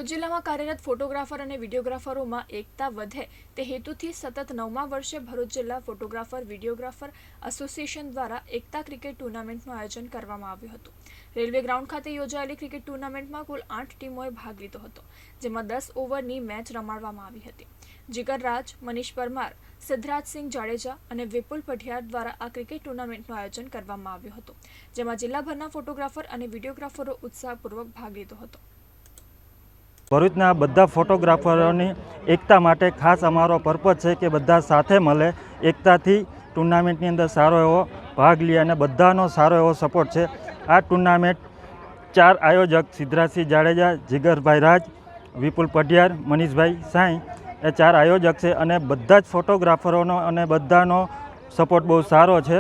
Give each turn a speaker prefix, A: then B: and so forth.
A: ભરૂચ જિલ્લામાં કાર્યરત ફોટોગ્રાફર અને વિડીયોગ્રાફરોમાં એકતા વધે તે હેતુથી સતત 9મા વર્ષે ભરૂચ જિલ્લા ફોટોગ્રાફર વિડીયોગ્રાફર એસોસિએશન દ્વારા એકતા ક્રિકેટ ટુર્નામેન્ટનું આયોજન કરવામાં આવ્યું હતું। રેલવે ગ્રાઉન્ડ ખાતે યોજાયેલી ક્રિકેટ ટુર્નામેન્ટમાં કુલ 8 ટીમોએ ભાગ લીધો હતો, જેમાં 10 ઓવરની મેચ રમાડવામાં આવી હતી। જીગર રાજ, મનીષ પરમાર, સિદ્ધરાજસિંહ જાડેજા અને વિપુલ પઢિયાર દ્વારા આ ક્રિકેટ ટુર્નામેન્ટનું આયોજન કરવામાં આવ્યું હતું, જેમાં જિલ્લાભરના ફોટોગ્રાફર અને વિડીયોગ્રાફરો ઉત્સાહપૂર્વક ભાગ લીધો હતો।
B: ભરૂચના બધા ફોટોગ્રાફરોની એકતા માટે ખાસ અમારો પર્પઝ છે કે બધા સાથે મળે, એકતાથી ટુર્નામેન્ટની અંદર સારો એવો ભાગ લે અને બધાનો સારો એવો સપોર્ટ છે। આ ટુર્નામેન્ટ 4 આયોજક સિદ્ધરાજસિંહ જાડેજા, જીગરભાઈ રાજ, વિપુલ પઢિયાર, મનીષભાઈ સાંઈ એ 4 આયોજક છે અને બધા જ ફોટોગ્રાફરોનો અને બધાનો સપોર્ટ બહુ સારો છે।